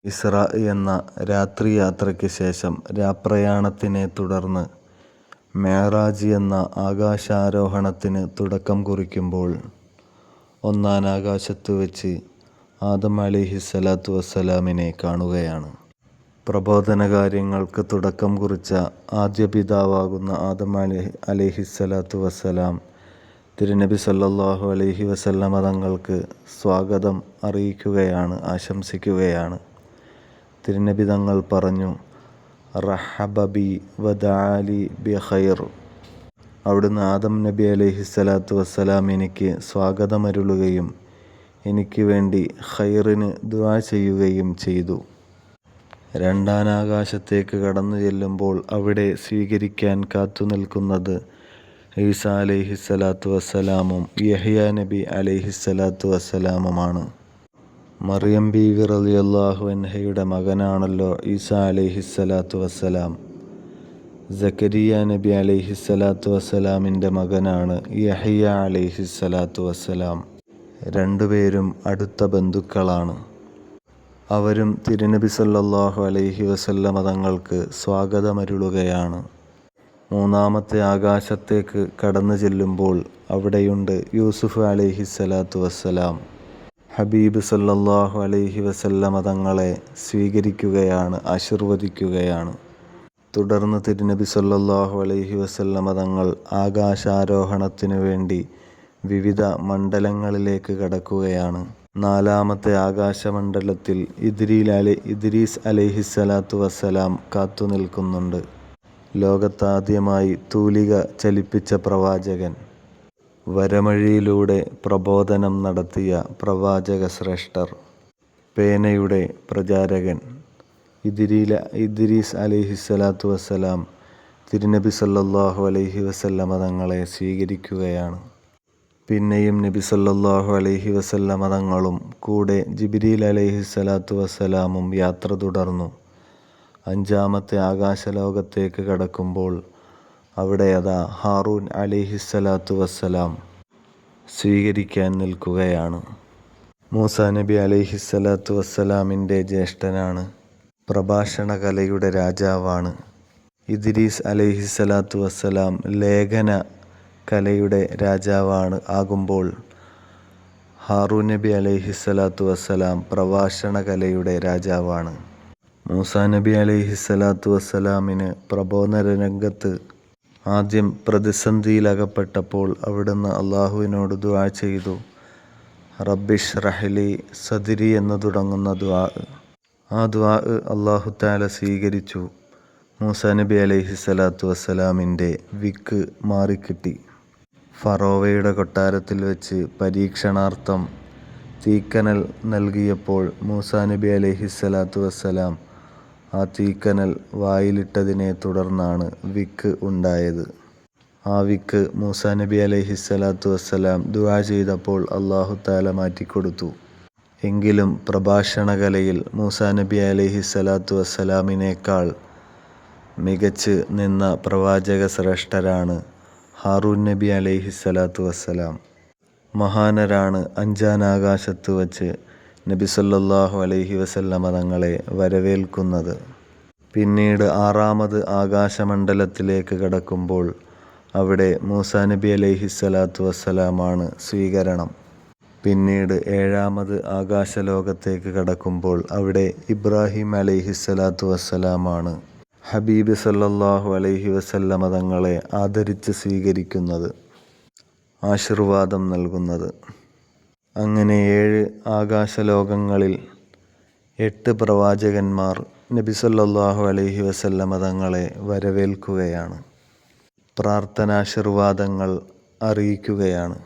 ഇസ്രാ എന്ന രാത്രിയാത്രയ്ക്ക് ശേഷം രാപ്രയാണത്തിനെ തുടർന്ന് മെഅ്റാജ് എന്ന ആകാശാരോഹണത്തിന് തുടക്കം കുറിക്കുമ്പോൾ ഒന്നാനാകാശത്തു വെച്ച് ആദം അലൈഹിസ്സലാത്തു വസ്സലാമിനെ കാണുകയാണ്. പ്രബോധനകാര്യങ്ങൾക്ക് തുടക്കം കുറിച്ച ആദ്യ പിതാവാകുന്ന ആദം അലൈഹിസ്സലാത്തു വസ്സലാം തിരുനബി സല്ലല്ലാഹു അലൈഹി വസല്ലമ തങ്ങൾക്ക് സ്വാഗതം അറിയിക്കുകയാണ്, ആശംസിക്കുകയാണ്. തിരുനബി തങ്ങൾ പറഞ്ഞു, റഹബ ബി വദഅലി ബി ഖൈർ. അവിടുന്ന് ആദം നബി അലൈഹിസ്സലാത്തു വസ്സലാം എനിക്ക് സ്വാഗതമരുളുകയും എനിക്ക് വേണ്ടി ഖൈറിന് ദുആ ചെയ്യുകയും ചെയ്തു. രണ്ടാനാകാശത്തേക്ക് കടന്നു ചെല്ലുമ്പോൾ അവിടെ സ്വീകരിക്കാൻ കാത്തുനിൽക്കുന്നത് ഈസാ അലൈഹിസ്സലാത്തു വസ്സലാമും യഹ്യാ നബി അലൈഹിസ്സലാത്തു വസ്സലാമുമാണ്. മറിയം ബീവി റളിയല്ലാഹു അൻഹയുടെ മകനാണല്ലോ ഈസാ അലൈഹിസ്സലാത്തു വസ്സലാം. സക്കരിയ നബി അലൈഹിസ്സലാത്തു വസ്സലാമിൻ്റെ മകനാണ് യഹ്യാ അലൈഹിസ്സലാത്തു വസ്സലാം. രണ്ടുപേരും അടുത്ത ബന്ധുക്കളാണ്. അവരും തിരുനബി സല്ലല്ലാഹു അലൈഹി വസല്ലമ തങ്ങൾക്ക് സ്വാഗതമരുളുകയാണ്. മൂന്നാമത്തെ ആകാശത്തേക്ക് കടന്നു ചെല്ലുമ്പോൾ അവിടെയുണ്ട് യൂസുഫ് അലൈഹിസ്സലാത്തു വസ്സലാം. ഹബീബ് സല്ലല്ലാഹു അലൈഹി വസല്ലമ തങ്ങളെ സ്വീകരിക്കുകയാണ്, ആശീർവദിക്കുകയാണ്. തുടർന്ന് തിരുനബി സല്ലല്ലാഹു അലൈഹി വസല്ലമ തങ്ങൾ ആകാശാരോഹണത്തിനു വേണ്ടി വിവിധ മണ്ഡലങ്ങളിലേക്ക് കടക്കുകയാണ്. നാലാമത്തെ ആകാശമണ്ഡലത്തിൽ ഇദ്രീസ് അലൈഹിസ്സലാത്തു വസ്സലാം കാത്തുനിൽക്കുന്നുണ്ട്. ലോകത്താദ്യമായി തൂലിക ചലിപ്പിച്ച പ്രവാചകൻ, വരമൊഴിയിലൂടെ പ്രബോധനം നടത്തിയ പ്രവാചക ശ്രേഷ്ഠർ, പേനയുടെ പ്രചാരകൻ ഇദ്രീസ് അലൈഹിസ്സലാത്തു വസ്സലാം തിരുനബി സല്ലല്ലാഹു അലൈഹി വസല്ലമ തങ്ങളെ സ്വീകരിക്കുകയാണ്. പിന്നെയും നബി സല്ലല്ലാഹു അലൈഹി വസല്ലമ തങ്ങളും കൂടെ ജിബ്രീൽ അലൈഹിസ്സലാത്തു വസ്സലാമും യാത്ര തുടർന്നു. അഞ്ചാമത്തെ ആകാശലോകത്തേക്ക് കടക്കുമ്പോൾ അവിടെ അതാ ഹാറൂൻ അലൈഹിസ്സലാത്തു വസ്സലാം സ്വീകരിക്കാൻ നിൽക്കുകയാണ്. മൂസാ നബി അലൈഹിസ്സലാത്തു വസ്സലാമിൻ്റെ ജ്യേഷ്ഠനാണ്, പ്രഭാഷണ കലയുടെ രാജാവാണ്. ഇദ്രീസ് അലൈഹിസ്സലാത്തു വസ്സലാം ലേഖന കലയുടെ രാജാവാണ് ആകുമ്പോൾ ഹാറൂൻ നബി അലൈഹിസ്സലാത്തു വസ്സലാം പ്രഭാഷണ കലയുടെ രാജാവാണ്. മൂസാ നബി അലൈഹിസ്സലാത്തു വസ്സലാമിന് പ്രബോധന രംഗത്ത് ആദ്യം പ്രതിസന്ധിയിലകപ്പെട്ടപ്പോൾ അവിടുന്ന് അള്ളാഹുവിനോട് ദുആ ചെയ്തു. റബ്ബിശ്റഹ് ലി സദ്രി എന്ന് തുടങ്ങുന്ന ദുആ. ആ ദുആ അല്ലാഹു തആല സ്വീകരിച്ചു. മൂസാ നബി അലൈഹിസ്സലാത്തു വസ്സലാമിൻ്റെ വിക്ക് മാറിക്കിട്ടി. ഫറോവയുടെ കൊട്ടാരത്തിൽ വെച്ച് പരീക്ഷണാർത്ഥം തീക്കനൽ നൽകിയപ്പോൾ മൂസാ നബി അലൈഹിസ്സലാത്തു വസ്സലാം ആ തീക്കനൽ വായിലിട്ടതിനെ തുടർന്നാണ് വിക്ക് ഉണ്ടായത്. ആ വിക്ക് മൂസാ നബി അലൈഹിസ്സലാത്തു വസ്സലാം ദുആ ചെയ്തപ്പോൾ അല്ലാഹു തആല മാറ്റിക്കൊടുത്തു. എങ്കിലും പ്രഭാഷണ കലയിൽ മൂസാ നബി അലൈഹിസ്സലാത്തു വസ്സലാമിനേക്കാൾ മികച്ച് നിന്ന പ്രവാചക ശ്രേഷ്ഠരാണ് ഹാറൂൻ നബി അലൈഹിസ്സലാത്തു വസ്സലാം. മഹാനരാണ് അഞ്ചാനാകാശത്ത് വച്ച് നബി സല്ലല്ലാഹു അലൈഹി വസല്ലമ തങ്ങളെ വരവേൽക്കുന്നത്. പിന്നീട് ആറാമത് ആകാശമണ്ഡലത്തിലേക്ക് കടക്കുമ്പോൾ അവിടെ മൂസാ നബി അലൈഹിസ്സലാത്തു വസ്സലാമാണ് സ്വീകരണം. പിന്നീട് ഏഴാമത് ആകാശലോകത്തേക്ക് കടക്കുമ്പോൾ അവിടെ ഇബ്രാഹിം അലൈഹിസ്സലാത്തു വസ്സലാമാണ് ഹബീബ് സല്ലല്ലാഹു അലൈഹി വസല്ലമ തങ്ങളെ ആദരിച്ച് സ്വീകരിക്കുന്നത്, ആശീർവാദം നൽകുന്നത്. അങ്ങനെ 7 ആകാശലോകങ്ങളിൽ 8 പ്രവാചകന്മാർ നബി സല്ലല്ലാഹു അലൈഹി വസല്ലമ തങ്ങളെ വരവേൽക്കുകയാണ്, പ്രാർത്ഥനാശീർവാദങ്ങൾ അറിയിക്കുകയാണ്.